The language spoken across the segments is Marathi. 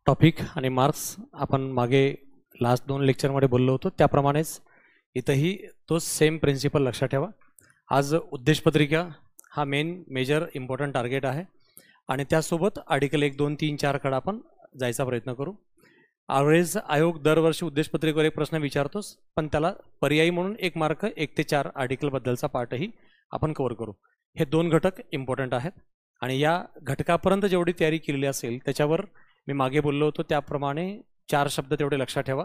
टॉपिक आणि मार्क्स आपण मागे लास्ट 2 लेक्चरमध्ये बोललो होतो त्याप्रमाणेच इथंही तो सेम प्रिन्सिपल लक्षात ठेवा. आज उद्देशपत्रिका हा मेजर इम्पॉर्टंट टार्गेट आहे आणि त्यासोबत आर्टिकल 1, 2, 3, 4 कडे आपण जायचा प्रयत्न करू. ॲव्हरेज आयोग दरवर्षी उद्देशपत्रिकेवर एक प्रश्न विचारतोच, पण त्याला पर्यायी म्हणून 1 मार्क 1 ते 4 आर्टिकलबद्दलचा पार्टही आपण कव्हर करू. हे 2 घटक इम्पॉर्टंट आहेत आणि या घटकापर्यंत जेवढी तयारी केलेली असेल त्याच्यावर मी मागे बोललो होतो त्याप्रमाणे 4 शब्द तेवढे लक्षात ठेवा.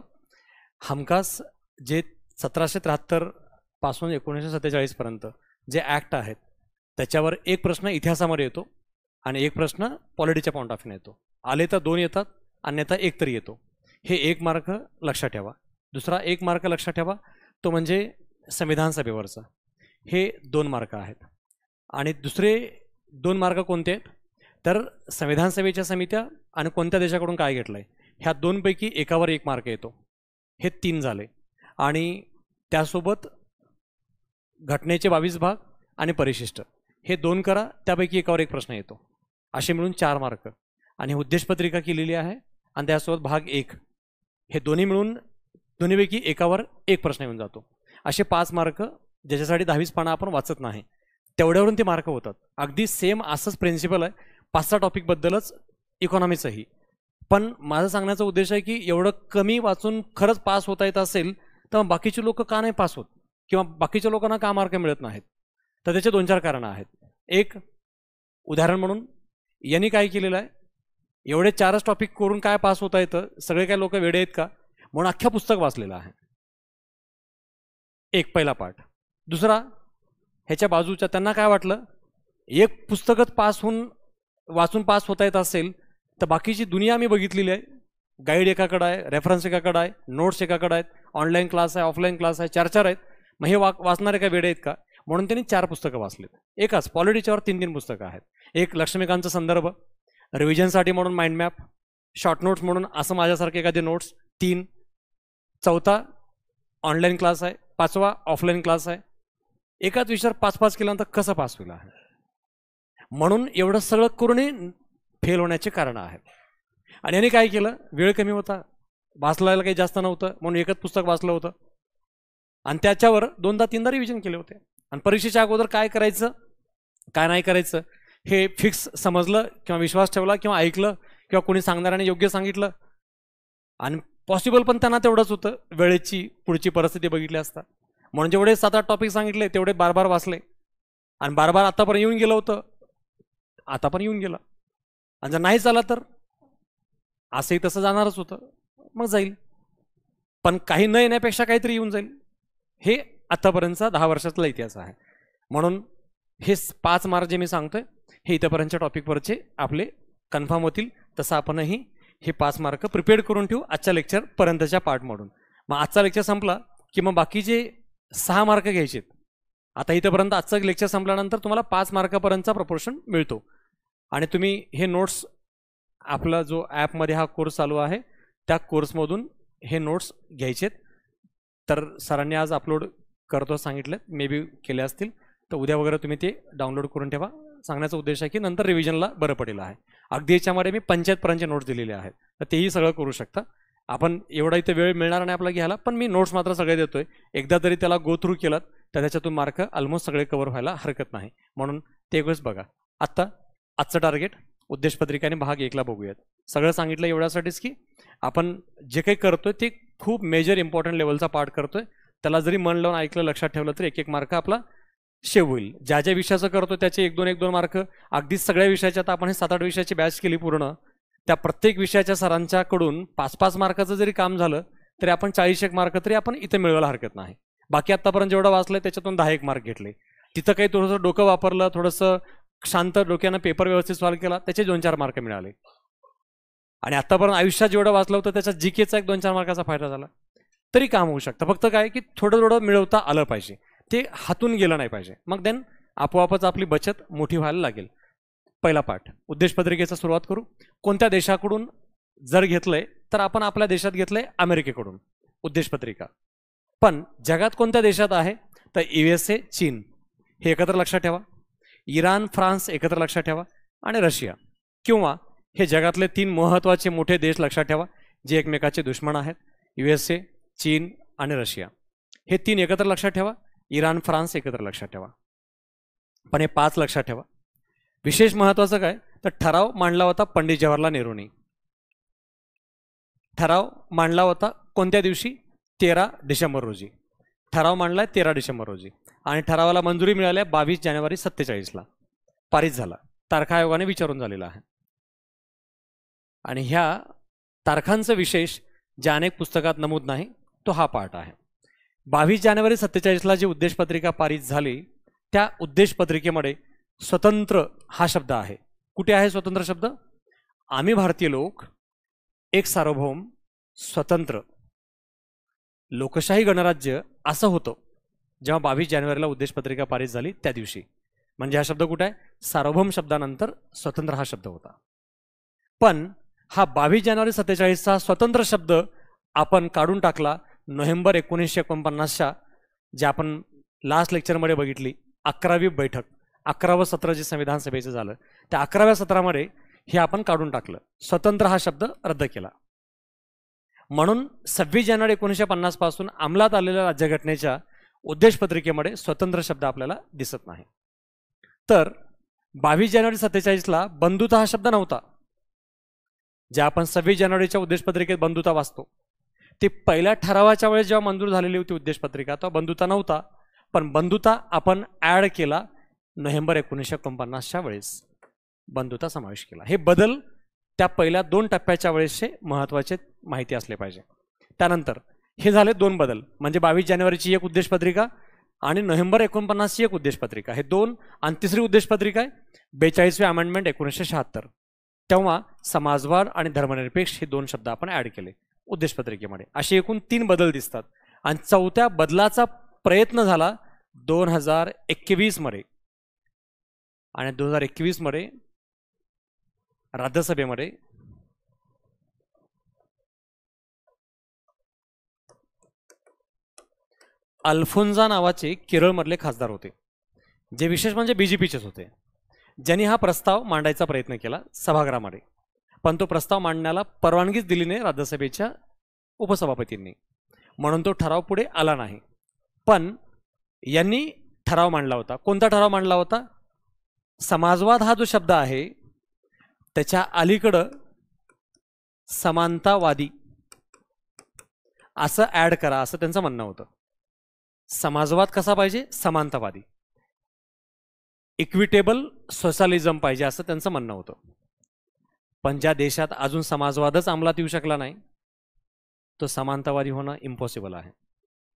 हमखास जे 1773 पासून 1947 पर्यंत जे ॲक्ट आहेत त्याच्यावर एक प्रश्न इतिहासामध्ये येतो आणि एक प्रश्न पॉलिटीच्या पॉईंट ऑफ व्ह्यूने येतो. आले तर 2 येतात, अन्यथा 1 तरी येतो. हे 1 मार्क लक्षात ठेवा. दुसरा 1 मार्क लक्षात ठेवा तो म्हणजे संविधान सभेवरचा, हे 2 मार्क आहेत. आणि दुसरे 2 मार्क कोणते आहेत तर संविधान सभेच्या समित्या आणि कोणत्या देशाकडून काय घेतलं आहे ह्या 2 पैकी एकावर 1 मार्क येतो. हे 3 झाले. आणि त्यासोबत घटनेचे 22 भाग आणि परिशिष्ट हे 2 करा, त्यापैकी एकावर 1 प्रश्न येतो. असे मिळून 4 मार्क. आणि उद्देशपत्रिका केलेली आहे आणि त्यासोबत भाग 1 हे दोन्ही मिळून दोन्हीपैकी एकावर 1 प्रश्न येऊन जातो. असे 5 मार्क ज्याच्यासाठी 10वीच पाना आपण वाचत नाही तेवढ्यावरून ते मार्क होतात. अगदी सेम असंच प्रिन्सिपल आहे 5-6 टॉपिकबद्दलच इकॉनॉमीचंही. पण माझं सांगण्याचा उद्देश आहे की एवढं कमी वाचून खरंच पास होता येत असेल तर बाकीचे लोक का नाही पास होत किंवा बाकीच्या लोकांना का मार्क मिळत नाहीत. तर त्याचे 2-4 कारणं आहेत. एक उदाहरण म्हणून यांनी काय केलेलं आहे, एवढे 4च टॉपिक करून काय पास होता येतं, सगळे काय लोक वेडे आहेत का म्हणून अख्ख्या पुस्तक वाचलेलं आहे. एक पहिला पार्ट. दुसरा ह्याच्या बाजूच्या त्यांना काय वाटलं, एक पुस्तकच वाचून पास होता येत असेल तर बाकीची दुनिया आम्ही बघितलेली आहे. गाईड एकाकडं आहे, रेफरन्स एकाकडं आहे, नोट्स एकाकडं आहेत, ऑनलाईन क्लास आहे, ऑफलाईन क्लास आहे, 4-4 आहेत. मग हे वाचणारे काय वेडे आहेत का म्हणून त्यांनी 4 पुस्तकं वाचलेत. एकाच पॉलिटीच्यावर 3-3 पुस्तकं आहेत. एक लक्ष्मीकांतचा संदर्भ, रिव्हिजनसाठी म्हणून माइंड मॅप, शॉर्ट नोट्स म्हणून असं माझ्यासारखे एखादे नोट्स 3, चौथा ऑनलाईन क्लास आहे, 5वा ऑफलाईन क्लास आहे. एकाच विषयावर 5-5 केल्यानंतर कसं पास होईल आहे. म्हणून एवढं सगळं करूनही फेल होण्याचे कारण आहेत. आणि यांनी काय केलं, वेळ कमी होता, वाचलायला काही जास्त नव्हतं म्हणून एकच पुस्तक वाचलं होतं आणि त्याच्यावर 2दा-3दा रिव्हिजन केले होते. आणि परीक्षेच्या अगोदर काय करायचं काय नाही करायचं हे फिक्स समजलं किंवा विश्वास ठेवला किंवा ऐकलं किंवा कोणी सांगणाऱ्याने योग्य सांगितलं. आणि पॉसिबल पण त्यांना तेवढंच होतं, वेळेची पुढची परिस्थिती बघितली असता. म्हणून जेवढे 7-8 टॉपिक सांगितले तेवढे बार वाचले आणि बार आतापर्यंत येऊन गेलं होतं, आता पण येऊन गेला. आणि जर नाही झाला तर असंही तसं जाणारच होतं, मग जाईल. पण काही न येण्यापेक्षा काहीतरी येऊन जाईल. हे आतापर्यंतचा 10 वर्षातला इतिहास आहे. म्हणून हे 5 मार्क जे मी सांगतोय हे इथंपर्यंतच्या टॉपिकवरचे आपले कन्फर्म होतील. तसं आपणही हे 5 मार्क प्रिपेअर करून ठेवू आजच्या लेक्चरपर्यंतच्या पार्टमधून. मग आजचा लेक्चर संपला की मग बाकीचे 6 मार्क घ्यायचेत. आता इथंपर्यंत आजचं लेक्चर संपल्यानंतर तुम्हाला 5 मार्कापर्यंतचा प्रपोर्शन मिळतो. आणि तुम्ही हे नोट्स आपला जो ॲपमध्ये हा कोर्स चालू आहे त्या कोर्समधून हे नोट्स घ्यायचेत. तर सरांनी आज अपलोड करतो सांगितलं, मे बी केले असतील तर उद्या वगैरे तुम्ही ते डाउनलोड करून ठेवा. सांगण्याचा उद्देश आहे की नंतर रिव्हिजनला बरं पडेल आहे. अगदी याच्यामध्ये मी पंचायतपर्यंतचे नोट्स दिलेले आहेत तर तेही सगळं करू शकता. आपण एवढा इथे वेळ मिळणार नाही आपल्याला घ्यायला, पण मी नोट्स मात्र सगळे देतोय. एकदा तरी त्याला गो थ्रू केलं तर त्याच्यातून मार्क ऑलमोस्ट सगळे कव्हर व्हायला हरकत नाही. म्हणून ते गोष्ट बघा. आजचं टार्गेट उद्देशपत्रिकाने भाग 1ला बघूयात. सगळं सांगितलं एवढ्यासाठीच की आपण जे काही करतोय ते खूप मेजर इम्पॉर्टंट लेवलचा पार्ट करतोय. त्याला जरी मन लावून ऐकलं, लक्षात ठेवलं तर 1-1 मार्क आपला शेव होईल. ज्या ज्या विषयाचं करतो त्याचे 1-2 मार्क. अगदीच सगळ्या विषयाच्या आता आपण हे 7-8 विषयाची बॅच केली पूर्ण, त्या प्रत्येक विषयाच्या सरांच्याकडून 5-5 मार्काचं जरी काम झालं तरी आपण 40-1 मार्क तरी आपण इथे मिळवायला हरकत नाही. बाकी आत्तापर्यंत जेवढं वाचलंय त्याच्यातून 10-1 मार्क घेतले. तिथं काही थोडंसं डोकं वापरलं, थोडंसं शांत डोक्यानं पेपर व्यवस्थित सॉल्व केला, त्याचे 2-4 मार्क मिळाले. आणि आत्तापर्यंत आयुष्यात जेवढं वाचलं होतं त्याच्या जीकेचा 1-2-4 मार्काचा फायदा झाला तरी काम होऊ शकतं. फक्त काय की थोडं मिळवता आलं पाहिजे, ते हातून गेलं नाही पाहिजे. मग देन आपोआपच आपली बचत मोठी व्हायला लागेल. पहिला पाठ उद्देशपत्रिकेचा सुरुवात करू. कोणत्या देशाकडून जर घेतलंय तर आपण आपल्या देशात घेतलंय अमेरिकेकडून उद्देशपत्रिका. पण जगात कोणत्या देशात आहे तर USA, चीन हे एकत्र लक्षात ठेवा, इराण, फ्रान्स एकत्र लक्षात ठेवा आणि रशिया. किंवा हे जगातले 3 महत्त्वाचे मोठे देश लक्षात ठेवा, जे एकमेकाचे दुश्मन आहेत. USA, चीन आणि रशिया. हे 3 एकत्र लक्षात ठेवा. इराण, फ्रान्स एकत्र लक्षात ठेवा. पण हे 5 लक्षात ठेवा. विशेष महत्त्वाचं काय तर ठराव मांडला होता पंडित जवाहरलाल नेहरूंनी. ठराव मांडला होता कोणत्या दिवशी? 13 डिसेंबर रोजी. ठराव मांडलाय 13 डिसेंबर रोजी आणि ठरावाला मंजुरी मिळाली 22 जानेवारी 47ला पारित झाला. तारखा आयोगाने विचारून झालेला आहे. आणि ह्या तारखांचं विशेष ज्या अनेक पुस्तकात नमूद नाही तो हा पाठ आहे. 22 जानेवारी 47ला जी उद्देशपत्रिका पारित झाली त्या उद्देशपत्रिकेमध्ये स्वतंत्र हा शब्द आहे. कुठे आहे स्वतंत्र शब्द? आम्ही भारतीय लोक एक सार्वभौम स्वतंत्र लोकशाही गणराज्य असं होतं जेव्हा 22 जानेवारीला उद्देशपत्रिका पारित झाली त्या दिवशी. म्हणजे हा शब्द कुठे आहे? सार्वभौम शब्दानंतर स्वतंत्र हा शब्द होता. पण हा 22 जानेवारी 47चा स्वतंत्र शब्द आपण काढून टाकला नोव्हेंबर 1949च्या जे आपण लास्ट लेक्चरमध्ये बघितली 11वी बैठक, 11वं सत्र जे संविधान सभेचं झालं त्या 11व्या सत्रामध्ये हे आपण काढून टाकलं. स्वतंत्र हा शब्द रद्द केला. म्हणून 26 जानेवारी 1950 पासून अंमलात आलेल्या राज्यघटनेच्या उद्देशपत्रिकेमध्ये स्वतंत्र शब्द आपल्याला दिसत नाही. तर 22 जानेवारी 47ला बंधुता हा शब्द नव्हता. जे आपण 26 जानेवारीच्या उद्देशपत्रिकेत बंधुता वाचतो ते पहिल्या ठरावाच्या वेळेस जेव्हा मंजूर झालेली होती उद्देशपत्रिका तो बंधुता नव्हता. पण बंधुता आपण ॲड केला नोव्हेंबर 1949च्या वेळेस बंधुता समावेश केला. हे बदल त्या पहिल्या 2 टप्प्याच्या वेळेसचे महत्त्वाचे माहिती असले पाहिजे. त्यानंतर हे झाले 2 बदल म्हणजे 22 जानेवारीची एक उद्देशपत्रिका आणि नोव्हेंबर 49ची एक उद्देशपत्रिका. हे 2 आणि तिसरी उद्देशपत्रिका आहे 42वे अमेंडमेंट 1976. तेव्हा समाजवाद आणि धर्मनिरपेक्ष हे 2 शब्द आपण ॲड केले उद्देशपत्रिकेमध्ये. असे एकूण 3 बदल दिसतात. आणि 4थ्या बदलाचा प्रयत्न झाला 2021 मध्ये आणि 2021 मध्ये राज्यसभेमध्ये अल्फोन्जा नावाचे केरळमधले खासदार होते जे विशेष म्हणजे बीजेपीचेच होते, ज्यांनी हा प्रस्ताव मांडायचा प्रयत्न केला सभागृहामध्ये. पण तो प्रस्ताव मांडण्याला परवानगीच दिली नाही राज्यसभेच्या उपसभापतींनी, म्हणून तो ठराव पुढे आला नाही. पण यांनी ठराव मांडला होता. कोणता ठराव मांडला होता? समाजवाद हा जो शब्द आहे त्याच्या अलीकडं समानतावादी असं ॲड करा असं त्यांचं म्हणणं होतं. समाजवाद कसा पाहिजे? समानतावादी, इक्विटेबल सोशलिझम पाहिजे असं त्यांचं म्हणणं होतं. पण ज्या देशात अजून समाजवादच अंमलात येऊ शकला नाही तो समानतावादी होणं इम्पॉसिबल आहे.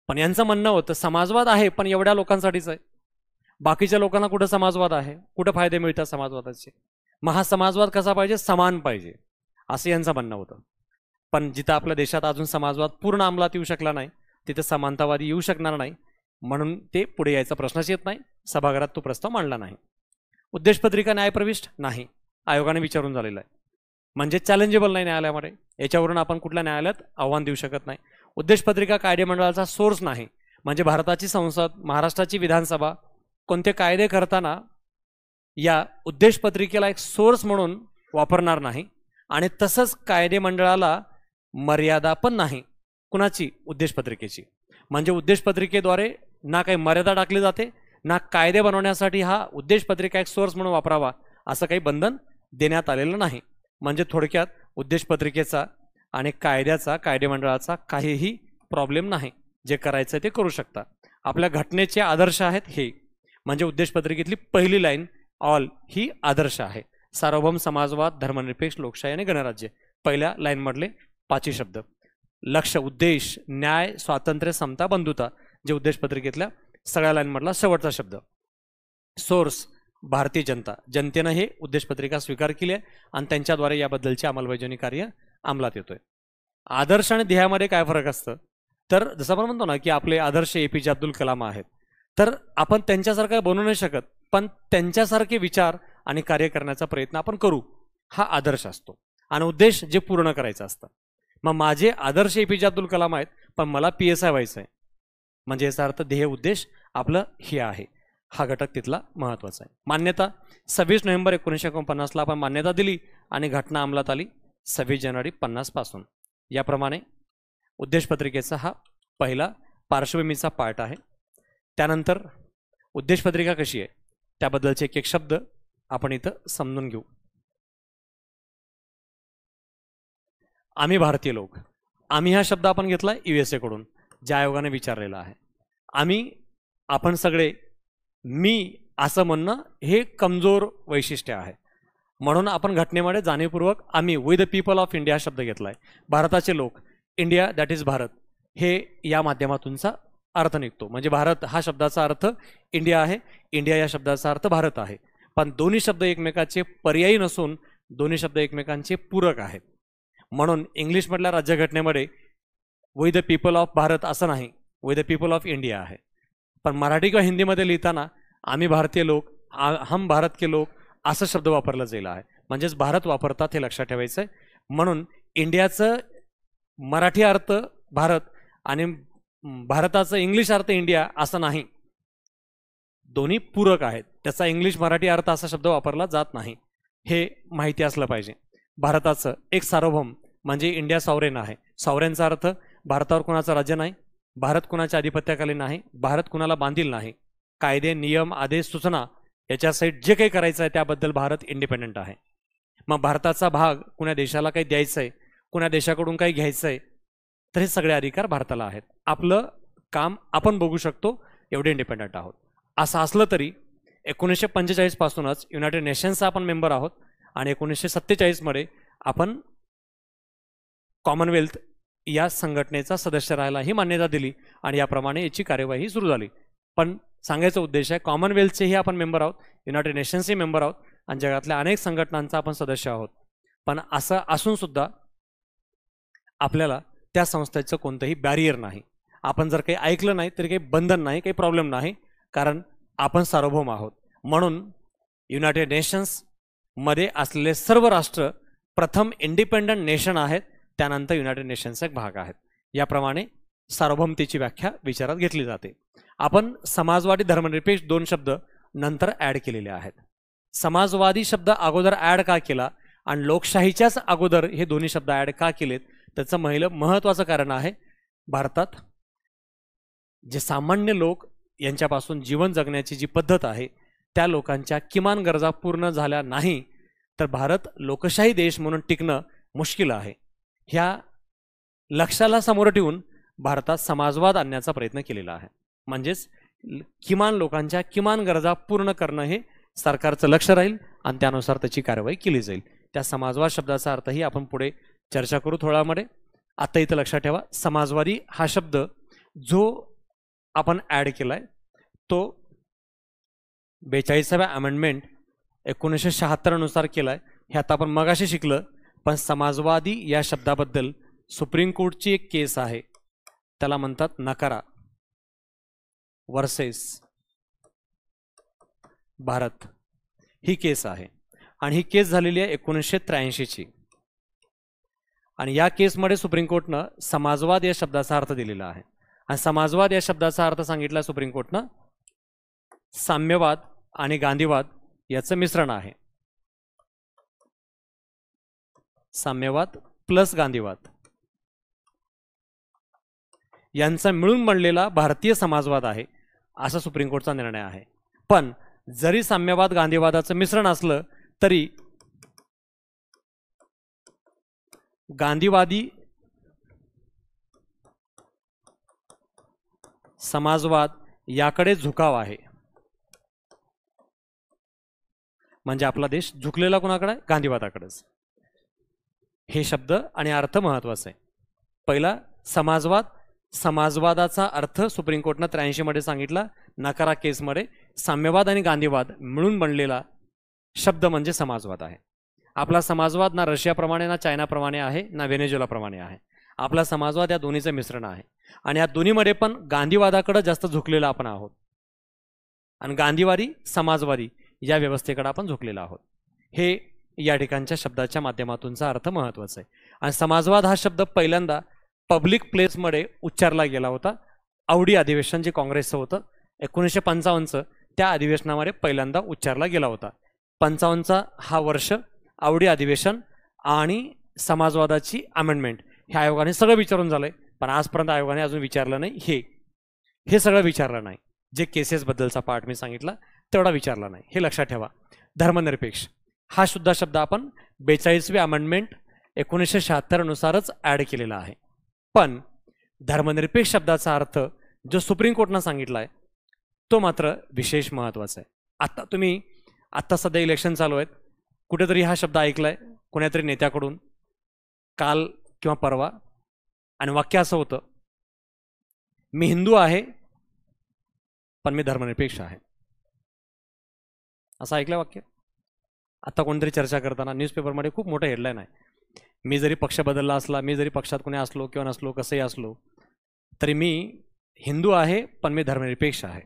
पण यांचं म्हणणं होतं समाजवाद आहे पण एवढ्या लोकांसाठीच आहे, बाकीच्या लोकांना कुठं समाजवाद आहे, कुठं फायदे मिळतात समाजवादाचे. मग हा समाजवाद कसा पाहिजे? समान पाहिजे असं यांचं म्हणणं होतं. पण जिथं आपल्या देशात अजून समाजवाद पूर्ण अंमलात येऊ शकला नाही तिथं समानतावादी येऊ शकणार नाही, म्हणून ते पुढे यायचा प्रश्नच येत नाही. सभागृहात तो प्रस्ताव मांडला नाही. उद्देशपत्रिका न्यायप्रविष्ट नाही, आयोगाने विचारून झालेला आहे, म्हणजे चॅलेंजेबल नाही न्यायालयामध्ये. याच्यावरून आपण कुठल्या न्यायालयात आव्हान देऊ शकत नाही. उद्देशपत्रिका कायदेमंडळाचा सोर्स नाही, म्हणजे भारताची संसद, महाराष्ट्राची विधानसभा कोणते कायदे करताना या उद्देशपत्रिकेला एक सोर्स म्हणून वापरणार नाही. आणि तसंच कायदेमंडळाला मर्यादा पण नाही कुणाची? उद्देशपत्रिकेची. म्हणजे उद्देशपत्रिकेद्वारे ना काही मर्यादा टाकली जाते ना कायदे बनवण्यासाठी हा उद्देशपत्रिका एक सोर्स म्हणून वापरावा असं काही बंधन देण्यात आलेलं नाही. म्हणजे थोडक्यात उद्देशपत्रिकेचा आणि कायद्याचा, कायदेमंडळाचा काहीही प्रॉब्लेम नाही. जे करायचं ते करू शकता. आपल्या घटनेचे आदर्श आहेत हे, म्हणजे उद्देशपत्रिकेतली पहिली लाईन ऑल ही आदर्श आहे. सार्वभौम, समाजवाद, धर्मनिरपेक्ष, लोकशाही आणि गणराज्य. पहिल्या लाईनमधले 5 शब्द. लक्ष्य, उद्देश, न्याय, स्वातंत्र्य, समता, बंधुता जे उद्देशपत्रिकेतल्या सगळ्या लाईनमधला शेवटचा शब्द. सोर्स भारतीय जनता, जनतेनं हे उद्देशपत्रिका स्वीकार केली आहे आणि त्यांच्याद्वारे याबद्दलची अंमलबजावणी कार्य अंमलात येतोय. आदर्श आणि ध्येयामध्ये काय फरक असतं? तर जसं आपण म्हणतो ना की आपले आदर्श APJ अब्दुल कलाम आहेत, तर आपण त्यांच्यासारखं बनवू नाही शकत, पण त्यांच्यासारखे विचार आणि कार्य करण्याचा प्रयत्न आपण करू, हा आदर्श असतो. आणि उद्देश जे पूर्ण करायचं असतं. मग माझे आदर्श APJ अब्दुल कलाम आहेत पण मला PSI व्हायचं आहे, म्हणजे याचा अर्थ ध्येय उद्देश आपलं हे आहे. हा घटक तिथला महत्त्वाचा आहे. मान्यता 26 नोव्हेंबर 1949ला आपण मान्यता दिली आणि घटना अंमलात आली 26 जानेवारी 50 पासून. याप्रमाणे उद्देशपत्रिकेचा हा पहिला पार्श्वभूमीचा पार्ट आहे. त्यानंतर उद्देशपत्रिका कशी आहे त्याबद्दलचे एक एक शब्द आपण इथं समजून घेऊ. आम्ही भारतीय लोक, आम्ही हा शब्द आपण घेतला USA कडून, ज्या आयोगाने विचारलेला आहे. आपण सगळे, मी असं म्हणणं हे कमजोर वैशिष्ट्य आहे. म्हणून आपण घटनेमध्ये जाणीवपूर्वक आम्ही we the people of India हा शब्द घेतला आहे. भारताचे लोक, इंडिया दॅट इज भारत, हे या माध्यमातूनचा अर्थ निघतो. म्हणजे भारत हा शब्दाचा अर्थ इंडिया आहे, इंडिया या शब्दाचा अर्थ भारत आहे. पण दोन्ही शब्द एकमेकाचे पर्यायी नसून दोन्ही शब्द एकमेकांचे पूरक आहेत. म्हणून इंग्लिशमधल्या राज्यघटनेमध्ये we the people of Bharat असं नाही, we the people of India आहे. पण मराठी किंवा हिंदीमध्ये लिहिताना आम्ही भारतीय लोक, हम भारत के लोक असं शब्द वापरला गेला आहे. म्हणजेच भारत वापरतात हे लक्षात ठेवायचं आहे. म्हणून इंडियाचं मराठी अर्थ भारत आणि भारताचं इंग्लिश अर्थ इंडिया असं नाही, दोन्ही पूरक आहेत. त्याचा इंग्लिश मराठी अर्थ असा शब्द वापरला जात नाही, हे माहिती असलं पाहिजे. भारताचं एक सार्वभौम म्हणजे इंडिया सॉव्हरेन आहे. सॉव्हरेनचा अर्थ भारतावर कुणाचं राज्य नाही, भारत कुणाच्या आधिपत्याखाली नाही, भारत कुणाला बांधील नाही. कायदे, नियम, आदेश, सूचना याच्या साईड जे काही करायचं आहे त्याबद्दल भारत इंडिपेंडंट आहे. मग भारताचा भाग कुणा देशाला काही द्यायचं आहे, कुणा देशाकडून काही घ्यायचं आहे, तर हे सगळे अधिकार भारताला आहेत. आपलं काम आपण बघू शकतो, एवढे इंडिपेंडंट आहोत. असं असलं तरी 1945 पासूनच युनायटेड नेशन्सचा आपण मेंबर आहोत आणि 1947 मध्ये आपण कॉमनवेल्थ या संघटनेचा सदस्य राहायला ही मान्यता दिली आणि याप्रमाणे याची कार्यवाही सुरू झाली. पण सांगायचा उद्देश आहे, कॉमनवेल्थचेही आपण मेंबर आहोत, युनायटेड नेशन्सचे मेंबर आहोत आणि जगातल्या अनेक संघटनांचा आपण सदस्य आहोत. पण असं असून सुद्धा आपल्याला त्या संस्थेचं कोणतंही बॅरियर नाही. आपण जर काही ऐकलं नाही तरी काही बंधन नाही, काही प्रॉब्लेम नाही, कारण आपण सार्वभौम आहोत. म्हणून युनायटेड नेशन्समध्ये असलेले सर्व राष्ट्र प्रथम इंडिपेंडंट नेशन आहेत, त्यानंतर युनायटेड नेशन्सचा एक भाग आहेत. याप्रमाणे सार्वभौमतेची व्याख्या विचारात घेतली जाते. आपण समाजवादी, धर्मनिरपेक्ष दोन शब्द नंतर ॲड केलेले आहेत. समाजवादी शब्द अगोदर ॲड का केला आणि लोकशाहीच्याच अगोदर हे दोन्ही शब्द ॲड का केलेत, त्याचं महत्त्वाचं कारण आहे, भारतात जे सामान्य लोक यांच्यापासून जीवन जगण्याची जी पद्धत आहे त्या लोकांच्या किमान गरजा पूर्ण झाल्या नाही तर भारत लोकशाही देश म्हणून टिकणं मुश्किल आहे. ह्या लक्ष्याला समोर ठेवून भारतात समाजवाद आणण्याचा प्रयत्न केलेला आहे. म्हणजेच किमान लोकांच्या किमान गरजा पूर्ण करणं हे सरकारचं लक्ष राहील आणि त्यानुसार त्याची कारवाई केली जाईल. त्या समाजवाद शब्दाचा अर्थही आपण पुढे चर्चा करू थोड्यामध्ये. आता इथं लक्षात ठेवा, समाजवादी हा शब्द जो आपण ॲड केलाय तो 42व्या अमेंडमेंट 1976 नुसार केलाय. हे आता आपण मगाशी शिकलं. पण समाजवादी या शब्दाबद्दल सुप्रीम कोर्टची एक केस आहे, त्याला म्हणतात नकारा वर्सेस भारत, ही केस आहे. आणि ही केस झालेली आहे 1983ची. आणि या केसमध्ये सुप्रीम कोर्टनं समाजवाद या शब्दाचा अर्थ दिलेला आहे. आणि समाजवाद या शब्दाचा अर्थ सांगितला सुप्रीम कोर्टनं साम्यवाद आणि गांधीवाद याचं मिश्रण आहे. साम्यवाद प्लस गांधीवाद यांचा मिळून बनलेला भारतीय समाजवाद आहे, असा सुप्रीम कोर्टचा निर्णय आहे. पण जरी साम्यवाद गांधीवादाचं मिश्रण असलं तरी गांधीवादी समाजवाद याकडे झुकाव आहे. म्हणजे आपला देश झुकलेला कोणाकडे आहे? गांधीवादाकडेच. हे शब्द आणि अर्थ महत्वाचा आहे. पहिला समाजवाद, समाजवादाचा अर्थ सुप्रीम कोर्टनं 83 मध्ये सांगितला. नकारा केसमध्ये साम्यवाद आणि गांधीवाद मिळून बनलेला शब्द म्हणजे समाजवाद आहे. आपला समाजवाद ना रशियाप्रमाणे ना चायनाप्रमाणे आहे ना व्हेनेझुएलाप्रमाणे आहे. आपला समाजवाद या दोन्हीचं मिश्रण आहे. आणि या दोन्हीमध्ये पण गांधीवादाकडे जास्त झुकलेला आपण आहोत आणि गांधीवादी समाजवादी या व्यवस्थेकडे आपण झुकलेला आहोत. हे या ठिकाणच्या शब्दाच्या माध्यमातूनचा अर्थ महत्त्वाचा आहे. आणि समाजवाद हा शब्द पहिल्यांदा पब्लिक प्लेसमध्ये उच्चारला गेला होता. आवडी अधिवेशन जे काँग्रेसचं होतं 1955चं, त्या अधिवेशनामध्ये पहिल्यांदा उच्चारला गेला होता. 55चा हा वर्ष आवडी अधिवेशन आणि समाजवादाची अमेंडमेंट ह्या आयोगाने सगळं विचारून झालंय, पण आजपर्यंत आयोगाने अजून विचारलं नाही. हे सगळं विचारलं नाही. जे केसेसबद्दलचा पार्ट मी सांगितला तेवढा विचारला नाही. हे लक्षात ठेवा. धर्मनिरपेक्ष हा सुद्धा शब्द आपण 42वी अमेंडमेंट 1976 नुसारच ॲड केलेला आहे. पण धर्मनिरपेक्ष शब्दाचा अर्थ जो सुप्रीम कोर्टनं सांगितला आहे तो मात्र विशेष महत्त्वाचा आहे. आत्ता सध्या इलेक्शन चालू आहेत, कुठेतरी हा शब्द ऐकलाय कोण्यातरी नेत्याकडून काल किंवा परवा, आणि वाक्य असं होतं, मी हिंदू आहे पण मी धर्मनिरपेक्ष आहे. असं ऐकलं वाक्य. आता कोणतरी चर्चा करताना न्यूजपेपरमध्ये खूप मोठं हेडलाईन आहे, मी जरी पक्ष बदलला असला, मी जरी पक्षात कोणी असलो किंवा नसलो, कसंही असलो तरी मी हिंदू आहे पण मी धर्मनिरपेक्ष आहे.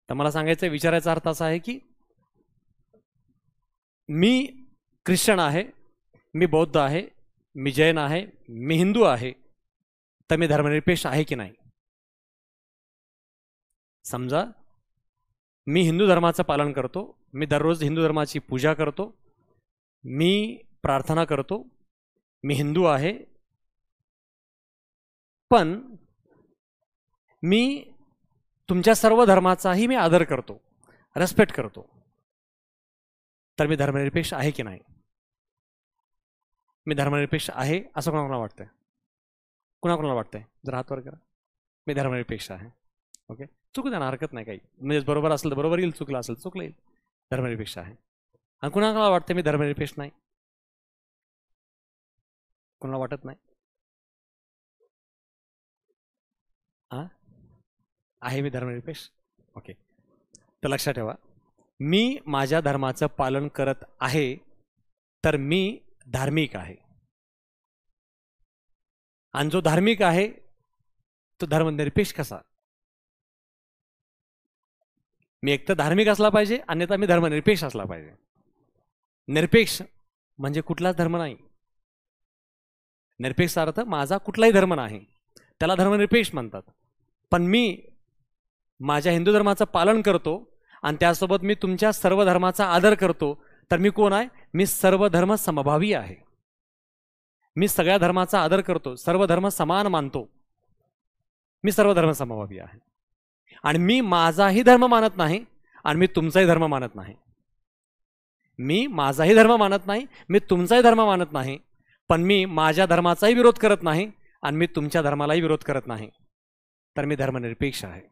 तर मला सांगायचं, विचारायचा अर्थ असा आहे की मी ख्रिश्चन आहे, मी बौद्ध आहे, मी जैन आहे, मी हिंदू आहे, तर मी धर्मनिरपेक्ष आहे की नाही. समजा मी हिंदू धर्माचं पालन करतो, मी दररोज हिंदू धर्माची पूजा करतो, मी प्रार्थना करतो, मी हिंदू आहे, पण मी तुमच्या सर्व धर्माचाही मी आदर करतो, रेस्पेक्ट करतो, तर मी धर्मनिरपेक्ष आहे की नाही. मी धर्मनिरपेक्ष आहे असं कोणाकोणाला वाटतंय? कुणाकोणाला वाटतंय? जर हात वर करा. मी धर्मनिरपेक्ष आहे. ओके, चुकू द्या ना, हरकत नाही काही. म्हणजे बरोबर असेल तर बरोबर येईल, चुकलं असेल चुकलं येईल. धर्मनिरपेक्ष आहे. आणि कुणाकोणाला वाटतं मी धर्मनिरपेक्ष नाही? कोणाला वाटत नाही? आहे मी धर्मनिरपेक्ष. ओके, तर लक्षात ठेवा, मी माझ्या धर्माचं पालन करत आहे तर मी धार्मिक आहे. आणि जो धार्मिक आहे तो धर्मनिरपेक्ष कसा? मी एक तर धार्मिक असला पाहिजे, अन्यथा मी धर्मनिरपेक्ष असला पाहिजे. निरपेक्ष म्हणजे कुठलाच धर्म नाही. निरपेक्ष अर्थ माझा कुठलाही धर्म नाही, त्याला धर्मनिरपेक्ष म्हणतात. पण मी माझ्या हिंदू धर्माचं पालन करतो आणि त्यासोबत मी तुमच्या सर्व धर्माचा आदर करतो, तर मी कोण आहे? मी सर्व धर्म समभावी आहे. मी सगळ्या धर्माचा आदर करतो, सर्व धर्म समान मानतो, मी सर्व धर्म समभावी आहे. आणि मी माझाही धर्म मानत नाही आणि मी तुमचाही धर्म मानत नाही. मी माझाही धर्म मानत नाही, मी तुमचाही धर्म मानत नाही, पण मी माझ्या धर्माचाही विरोध करत नाही आणि मी तुमच्या धर्मालाही विरोध करत नाही, तर मी धर्मनिरपेक्ष आहे.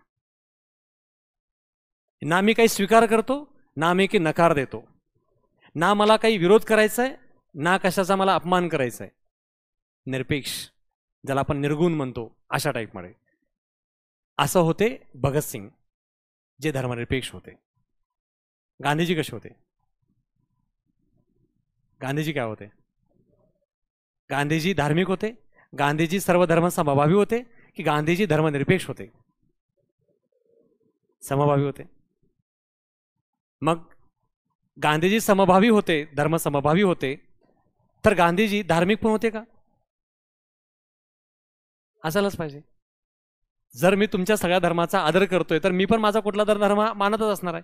ना मी काही स्वीकार करतो, ना मी काही नकार देतो, ना मला काही विरोध करायचा आहे, ना कशाचा मला अपमान करायचा आहे. निरपेक्ष, ज्याला आपण निर्गुण म्हणतो, अशा टाईपमध्ये. असं होते भगतसिंग, जे धर्मनिरपेक्ष होते. गांधीजी कसे होते? गांधीजी काय होते? गांधीजी धार्मिक होते? गांधीजी सर्व धर्म समभावी होते की गांधीजी धर्मनिरपेक्ष होते? समभावी होते. मग गांधीजी समभावी होते, धर्म समभावी होते, तर गांधीजी धार्मिक पण होते का? असायलाच पाहिजे. जर मी तुमच्या सगळ्या धर्माचा आदर करतोय तर मी पण माझा कुठला धर्म मानतच असणार आहे.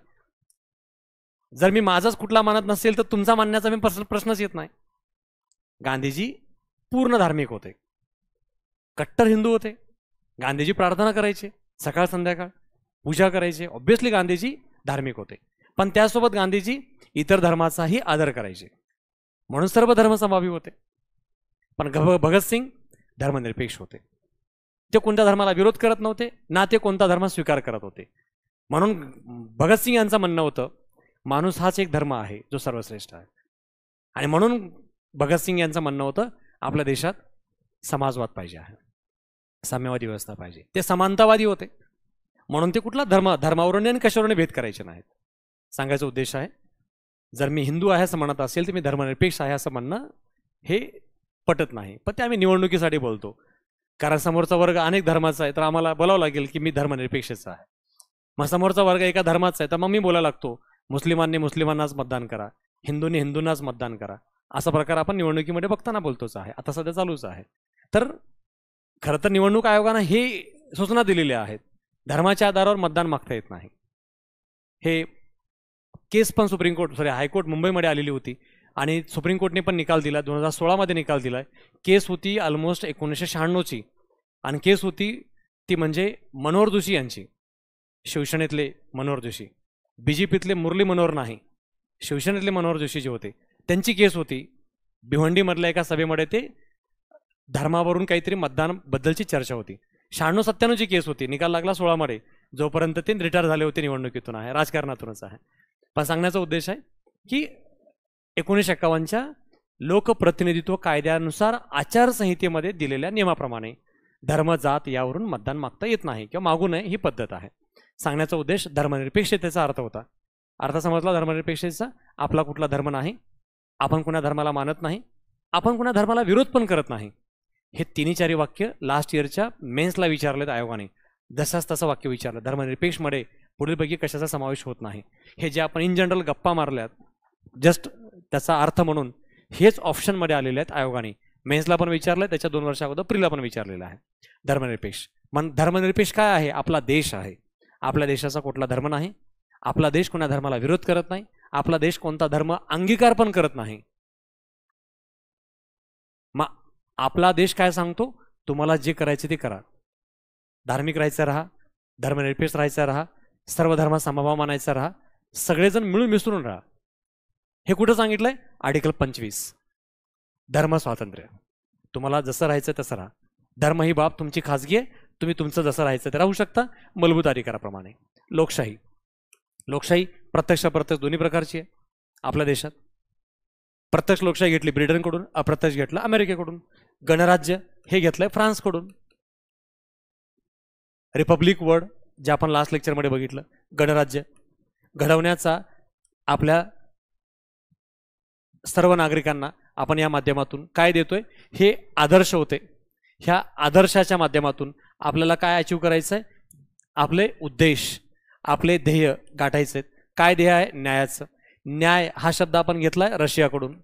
जर मी माझाच कुठला मानत नसेल तर तुमचा मानण्याचा मी प्रश्नच येत नाही. गांधीजी पूर्ण धार्मिक होते, कट्टर हिंदू होते. गांधीजी प्रार्थना करायचे सकाळ संध्याकाळ, पूजा करायचे. ऑब्व्हियसली गांधीजी धार्मिक होते, पण त्यासोबत गांधीजी इतर धर्माचाही आदर करायचे, म्हणून सर्व धर्म समभावी होते. पण भगतसिंग धर्मनिरपेक्ष होते. ते कोणत्या धर्माला विरोध करत नव्हते, ना ते कोणता धर्म स्वीकार करत होते. म्हणून भगतसिंग यांचं म्हणणं होतं, माणूस हाच एक धर्म आहे जो सर्वश्रेष्ठ आहे. आणि म्हणून भगतसिंग यांचं म्हणणं होतं, आपल्या देशात समाजवाद पाहिजे आहे, साम्यवादी व्यवस्था पाहिजे. ते समानतावादी होते, म्हणून ते कुठला धर्मावरून आणि कशावरून भेद करायचे नाहीत. सांगायचा उद्देश आहे, जर मी हिंदू आहे असं म्हणत असेल तर मी धर्मनिरपेक्ष आहे असं म्हणणं हे पटत नाही. पण ते आम्ही निवडणुकीसाठी बोलतो, कारण समोरचा वर्ग अनेक धर्माचा आहे तर आम्हाला बोलावं लागेल की मी धर्मनिरपेक्षच आहे. मग समोरचा वर्ग एका धर्माचा आहे तर मग मी बोलायला लागतो, मुस्लिमांनी मुस्लिमांनाच मतदान करा, हिंदूंनी हिंदूंनाच मतदान करा. असा प्रकार आपण निवडणुकीमध्ये बघताना बोलतोच आहे, आता सध्या चालूच आहे. तर खरं तर निवडणूक आयोगानं हे सूचना दिलेल्या आहेत, धर्माच्या आधारावर मतदान मागता येत नाही. हे केस पण हायकोर्ट मुंबईमध्ये आलेली होती आणि सुप्रीम कोर्टने पण निकाल दिला, 2016 निकाल दिला. केस होती ऑलमोस्ट 1996ची आणि केस होती ती म्हणजे मनोहर जोशी यांची, शिवसेनेतले मनोहर जोशी, BJPतले मुरली मनोहर नाही, शिवसेनेतले मनोहर जोशी जे होते त्यांची केस होती. भिवंडीमधल्या एका सभेमध्ये ते धर्मावरून काहीतरी मतदानाबद्दलची चर्चा होती. 96-97ची केस होती, निकाल लागला 16 जोपर्यंत ते रिटायर झाले होते निवडणुकीतून आहे, राजकारणातूनच आहे. पण सांगण्याचा उद्देश आहे की 1951च्या लोकप्रतिनिधित्व कायद्यानुसार आचारसंहितेमध्ये दिलेल्या नियमाप्रमाणे धर्म जात यावरून मतदान मागता येत नाही किंवा मागू नये ही पद्धत आहे. सांगण्याचा उद्देश धर्मनिरपेक्षतेचा अर्थ होता. अर्थ समजला धर्मनिरपेक्षतेचा, आपला कुठला धर्म नाही, आपण कुणा धर्माला मानत नाही, आपण कुणा धर्माला विरोध पण करत नाही. हे 3-4 वाक्य लास्ट इयरच्या मेन्सला विचारलेत आयोगाने, जसाच तसं वाक्य विचारलं. धर्मनिरपेक्षमध्ये पुढीलपैकी कशाचा समावेश होत नाही. हे जे आपण इन जनरल गप्पा मारल्यात जस्ट त्याचा अर्थ म्हणून हेच ऑप्शनमध्ये आलेले आहेत आयोगाने. मेन्सला पण विचारलं, त्याच्या 2 वर्षा अगोदर प्रीला पण विचारलेलं आहे. धर्मनिरपेक्ष धर्मनिरपेक्ष काय आहे? आपला देश आहे. आपल्या देशाचा कुठला धर्म नाही, आपला देश कोणा धर्माला विरोध करत नाही, आपला देश कोणता धर्म अंगीकार पण करत नाही. मग आपला देश काय सांगतो? तुम्हाला जे करायचे ते करा, धार्मिक राहायचं राहा, धर्मनिरपेक्ष राहायचं राहा, सर्व धर्म समभाव मानायचा राहा, सगळेजण मिळून मिसळून राहा. हे कुठं सांगितलंय? आर्टिकल 25, धर्म स्वातंत्र्य. तुम्हाला जसं राहायचं तसं राहा, धर्म ही बाब तुमची खाजगी आहे, तुम्ही तुमचं जसं राहायचं ते राहू शकता मूलभूत अधिकाराप्रमाणे. लोकशाही प्रत्यक्ष अप्रत्यक्ष दोन्ही प्रकारची आहे आपल्या देशात. प्रत्यक्ष लोकशाही घेतली ब्रिटनकडून, अप्रत्यक्ष घेतलं अमेरिकेकडून. गणराज्य हे घेतलंय फ्रान्सकडून. रिपब्लिक वर्ड जे आपण लास्ट लेक्चरमध्ये बघितलं, गणराज्य घडवण्याचा आपल्या सर्व नागरिकांना आपण या माध्यमातून काय देतोय? हे आदर्श होते. ह्या आदर्शाच्या माध्यमातून आपल्याला काय अचीव करायचं आहे? आपले उद्देश, आपले ध्येय गाठायचे आहेत. काय ध्येय आहे? न्यायाचं. न्याय हा शब्द आपण घेतलाय रशियाकडून.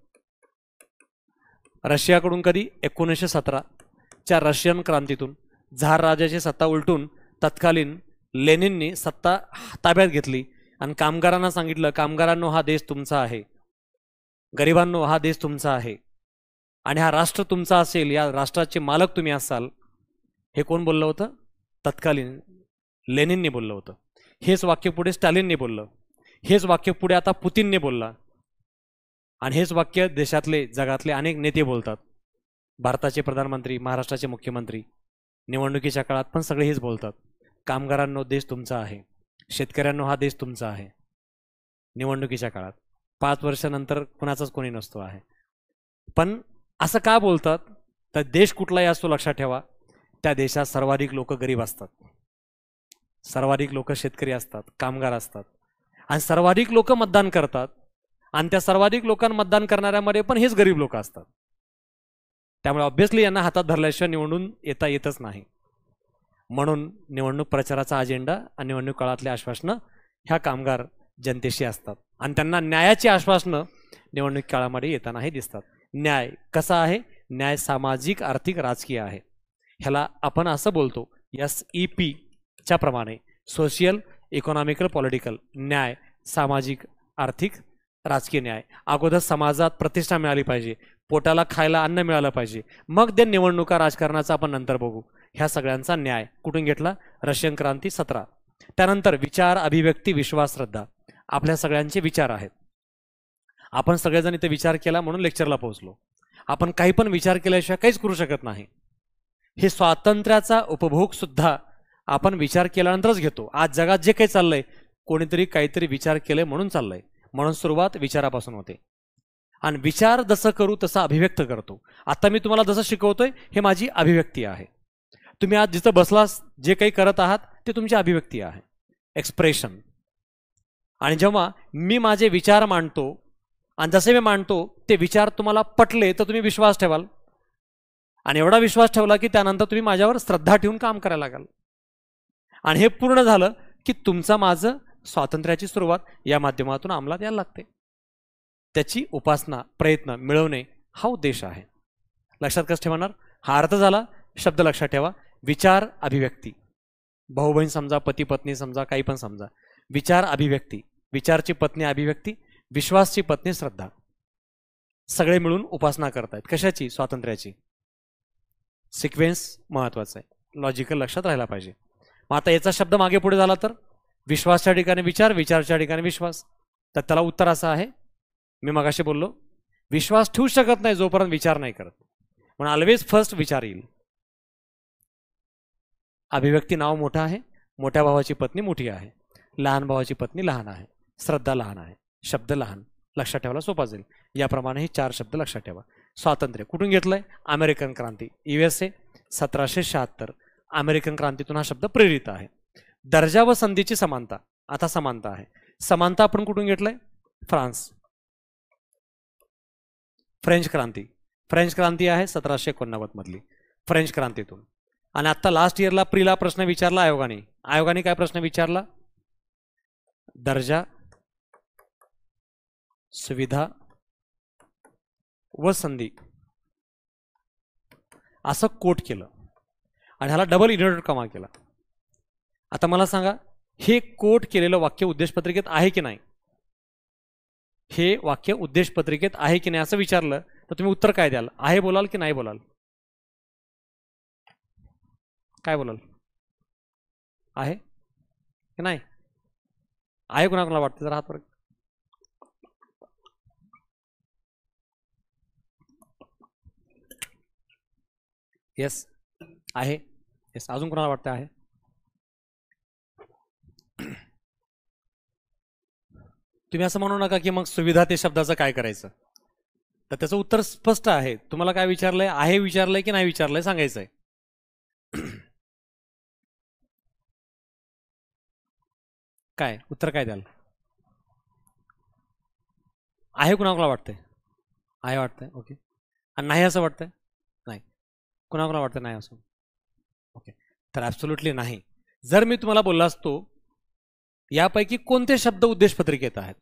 कधी? 1917च्या रशियन क्रांतीतून झार राजाची सत्ता उलटून तत्कालीन लेनिननी सत्ता ताब्यात घेतली आणि कामगारांना सांगितलं, कामगारांनो हा देश तुमचा आहे, गरिबांनो हा देश तुमचा आहे आणि हा राष्ट्र तुमचा असेल, या राष्ट्राचे मालक तुम्ही असाल. हे कोण बोललं होतं? तत्कालीन लेनिनने बोललं होतं. हेच वाक्य पुढे स्टॅलिनने बोललं, हेच वाक्य पुढे आता पुतीनने बोलला आणि हेच वाक्य देशातले जगातले अनेक नेते बोलतात. भारताचे प्रधानमंत्री, महाराष्ट्राचे मुख्यमंत्री निवडणुकीच्या काळात पण सगळे हेच बोलतात, कामगारांनो देश तुमचा आहे, शेतकऱ्यांनो हा देश तुमचा आहे. निवडणुकीच्या काळात 5 वर्षानंतर कुणाचाच कोणी नसतो आहे. पण असं का बोलतात? तर देश कुठलाही असतो लक्षात ठेवा, त्या देशात सर्वाधिक लोक गरीब असतात, सर्वाधिक लोक शेतकरी असतात, कामगार असतात आणि सर्वाधिक लोक मतदान करतात आणि त्या सर्वाधिक लोकांना मतदान करणाऱ्यामध्ये पण हेच गरीब लोक असतात. त्यामुळे ऑब्व्हियसली यांना हातात धरल्याशिवाय निवडून येता येतच नाही. म्हणून निवडणूक प्रचाराचा अजेंडा आणि निवडणूक काळातले आश्वासनं ह्या कामगार जनतेशी असतात आणि त्यांना न्यायाची आश्वासनं निवडणूक काळामध्ये येताना हे दिसतात. न्याय कसा आहे? न्याय सामाजिक, आर्थिक, राजकीय आहे. ह्याला आपण असं बोलतो SEPच्या प्रमाणे सोशियल, इकॉनॉमिकल, पॉलिटिकल. न्याय सामाजिक, आर्थिक, राजकीय न्याय. अगोदर समाजात प्रतिष्ठा मिळाली पाहिजे, पोटाला खायला अन्न मिळालं पाहिजे, मग ते निवडणुका राजकारणाचा आपण नंतर बघू. ह्या सगळ्यांचा न्याय कुठून घेतला? रशियन क्रांती 17. त्यानंतर विचार, अभिव्यक्ती, विश्वास, श्रद्धा. आपल्या सगळ्यांचे विचार आहेत. आपण सगळेजण इथे विचार केला म्हणून लेक्चरला पोहोचलो. आपण काही पण विचार केल्याशिवाय काहीच करू शकत नाही. हे स्वातंत्र्याचा उपभोग सुद्धा आपण विचार केल्यानंतरच घेतो. आज जगात जे काही चाललंय, कोणीतरी काहीतरी विचार केलंय म्हणून चाललंय. म्हणून सुरुवात विचारापासून होते आणि विचार जसं करू तसं अभिव्यक्त करतो. आता मी तुम्हाला जसं शिकवतोय हे माझी अभिव्यक्ती आहे. तुम्ही आज जिथं बसलास, जे काही करत आहात ते तुमची अभिव्यक्ती आहे, एक्सप्रेशन. आणि जेव्हा मी माझे विचार मांडतो आणि जसे मी मांडतो ते विचार तुम्हाला पटले तर तुम्ही विश्वास ठेवाल आणि एवढा विश्वास ठेवला की त्यानंतर तुम्ही माझ्यावर श्रद्धा ठेवून काम करायला लागाल. आणि हे पूर्ण झालं की तुमचं माझं स्वातंत्र्याची सुरुवात या माध्यमातून अंमलात यायला लागते. त्याची उपासना, प्रयत्न, मिळवणे हा उद्देश आहे. लक्षात कसं ठेवणार? हा अर्थ झाला. शब्द लक्षात ठेवा. विचार, अभिव्यक्ती. भाऊ बहीण समजा, पती पत्नी समजा, काही पण समजा. विचार, अभिव्यक्ती. विचारची पत्नी अभिव्यक्ती, विश्वासची पत्नी श्रद्धा. सगळे मिळून उपासना करतायत. कशाची? स्वातंत्र्याची. सिक्वेन्स महत्वाचा आहे, लॉजिकल लक्षात राहायला पाहिजे. मग आता याचा शब्द मागे पुढे झाला तर विश्वासच्या ठिकाणी विचार, विचारच्या ठिकाणी विश्वास. तर त्याला उत्तर असं आहे, मी मगाशी बोललो, विश्वास ठेवू शकत नाही जोपर्यंत विचार नाही करत. म्हणून ऑलवेज फर्स्ट विचार येईल. अभिव्यक्ती नाव मोठं आहे, मोठ्या भावाची पत्नी मोठी आहे, लहान भावाची पत्नी लहान आहे, श्रद्धा लहान आहे, शब्द लहान. लक्षात ठेवायला सोपा जाईल. याप्रमाणे हे 4 शब्द लक्षात ठेवा. स्वातंत्र्य कुठून घेतलंय? अमेरिकन क्रांती, USA 1776. अमेरिकन क्रांतीतून हा शब्द प्रेरित आहे. दर्जा व संधीची समानता, आता समानता आहे. समानता आपण कुठून घेतलंय? फ्रान्स. फ्रेंच क्रांती, फ्रेंच क्रांती आहे 1789 मधली, फ्रेंच क्रांतीतून. आणि आता लास्ट इयरला प्रीला प्रश्न विचारला आयोगाने. आयोगाने काय प्रश्न विचारला? दर्जा, सुविधा व संधी असं कोट केलं आणि ह्याला डबल इन्व्हर्टेड कॉमा केला. आता मला सांगा, हे कोट केलेलं वाक्य उद्देशपत्रिकेत आहे की नाही? हे वाक्य उद्देशपत्रिकेत आहे की नाही असं विचारलं तर तुम्ही उत्तर काय द्याल? आहे बोलाल की नाही बोलाल? काय बोलाल? आहे की नाही? आहे कोणाकोणाला वाटतं? जरा हात वर. येस आहे. येस. अजून कोणाला वाटतं आहे? तुम्ही असं म्हणू नका की मग सुविधा ते शब्दाचं काय करायचं. तर त्याचं उत्तर स्पष्ट आहे. तुम्हाला काय विचारलंय? आहे विचारलंय की नाही विचारलंय सांगायचंय. काय उत्तर काय द्याल? आहे कुणाकोणाला वाटतंय? आहे वाटतंय. ओके. आणि नाही असं वाटतंय? नाही. कुणाकोणाला वाटतं नाही असं? ओके. तर ॲब्सोल्युटली नाही. जर मी तुम्हाला बोलला असतो यापैकी कोणते शब्द उद्देशपत्रिकेत आहेत,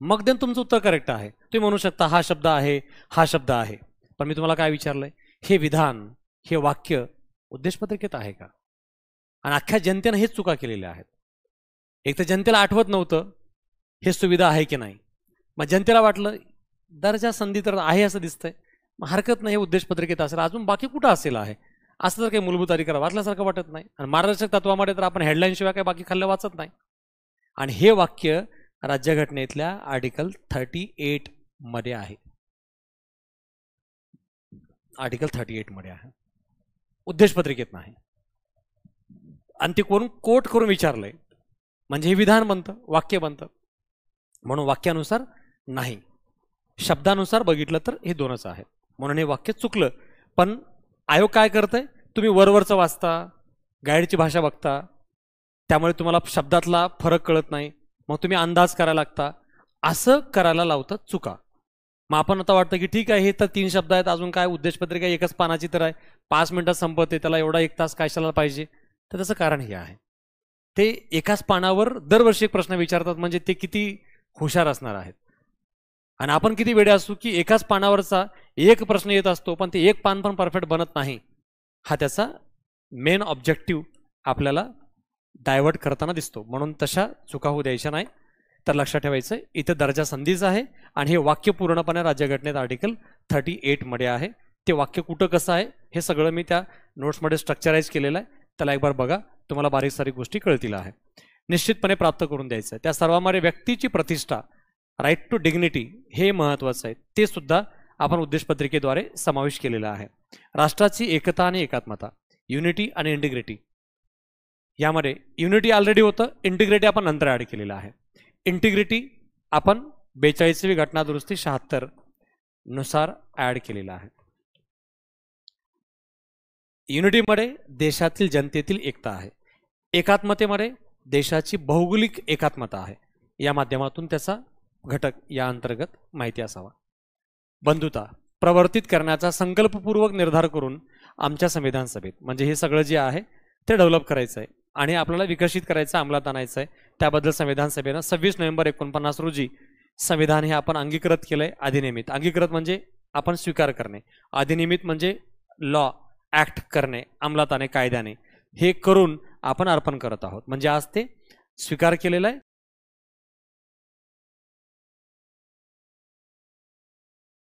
मग देन तुमचं उत्तर करेक्ट आहे. तुम्ही म्हणू शकता हा शब्द आहे, हा शब्द आहे. पण मी तुम्हाला काय विचारलंय? हे विधान, हे वाक्य उद्देशपत्रिकेत आहे का? आणि अख्ख्या जनतेनं हेच चुका केलेल्या आहेत. एक तर जनतेला आठवत नव्हतं हे सुविधा आहे की नाही. मग जनतेला वाटलं दर्जा संधी तर आहे असं दिसतंय, मग हरकत नाही हे उद्देशपत्रिकेत असेल, अजून बाकी कुठं असेल आहे असं तर काही मूलभूत अधिकार वाचल्यासारखं वाटत नाही. आणि मार्गदर्शक तत्वामध्ये तर आपण हेडलाईन शिवाय काही बाकी खाल्लं वाचत नाही. आणि हे वाक्य राज्यघटनेतल्या आर्टिकल 38 मध्ये आहे. आर्टिकल 38 मध्ये आहे, उद्देशपत्रिकेत नाही. आणि ते करून कोट करून विचारलंय म्हणजे हे विधान बनतं, वाक्य बनतं. म्हणून वाक्यानुसार नाही, शब्दानुसार बघितलं तर हे दोनच आहेत. म्हणून हे वाक्य चुकलं. पण आयोग काय करतंय? तुम्ही वरवरचं वाचता, गाईडची भाषा बघता, त्यामुळे तुम्हाला शब्दातला फरक कळत नाही, मग तुम्ही अंदाज करायला लागता. असं करायला लावतात चुका. मग आपण आता वाटतं की ठीक आहे हे तर 3 शब्द आहेत, अजून काय उद्देशपत्रिका एकच पानाची तर आहे, 5 मिनिटात संपते, त्याला एवढा 1 तास कशाला पाहिजे? तर त्याचं कारण हे आहे, ते एकाच पानावर दरवर्षी एक प्रश्न विचारतात. म्हणजे ते किती हुशार असणार आहेत. आणि आपण किती वेडे असू की एकाच पानावरचा एक प्रश्न येत असतो पण ते एक पान पण परफेक्ट बनत नाही. हा त्याचा मेन ऑब्जेक्टिव्ह आपल्याला डायव्हर्ट करताना दिसतो. म्हणून तशा चुका होऊ द्यायच्या नाही. तर लक्षात ठेवायचं इथं दर्जा संधीच आहे आणि हे वाक्य पूर्णपणे राज्यघटनेत आर्टिकल 38 मध्ये आहे. ते वाक्य कुठं कसं आहे हे सगळं मी त्या नोट्समध्ये स्ट्रक्चराइज केलेलं आहे. त्याला एक बार बघा, तुम्हाला बारीक सारीक गोष्टी कळतील आहे. निश्चितपणे प्राप्त करून द्यायचं आहे. त्या सर्वांमध्ये व्यक्तीची प्रतिष्ठा, राईट टू डिग्निटी हे महत्त्वाचं आहे. ते सुद्धा आपण उद्देशपत्रिकेद्वारे समावेश केलेलं आहे. राष्ट्राची एकता आणि एकात्मता, युनिटी आणि इंटिग्रिटी. यामध्ये युनिटी ऑलरेडी होतं, इंटिग्रिटी आपण नंतर ॲड केलेलं आहे. इंटिग्रिटी आपण 42वी घटना दुरुस्ती 76 नुसार ॲड केलेला आहे. युनिटीमध्ये देशातील जनतेतील एकता आहे, एकात्मतेमध्ये देशाची भौगोलिक एकात्मता आहे. या माध्यमातून त्याचा घटक या अंतर्गत माहिती असावा. बंधुता प्रवर्तित करण्याचा संकल्पपूर्वक निर्धार करून आमच्या संविधान सभेत, म्हणजे हे सगळं जे आहे ते डेव्हलप करायचं आहे आणि आपल्याला विकसित करायचं, अंमलात आणायचं आहे. त्याबद्दल संविधान सभेनं 26 नोव्हेंबर 49 रोजी संविधान हे आपण अंगीकृत केलंय. अधिनियमित, अंगीकृत म्हणजे आपण स्वीकार करणे, अधिनियमित म्हणजे लॉ ॲक्ट करणे, अंमलात आणणे कायद्याने. हे करून आपण अर्पण करत आहोत. म्हणजे आज ते स्वीकार केलेलं आहे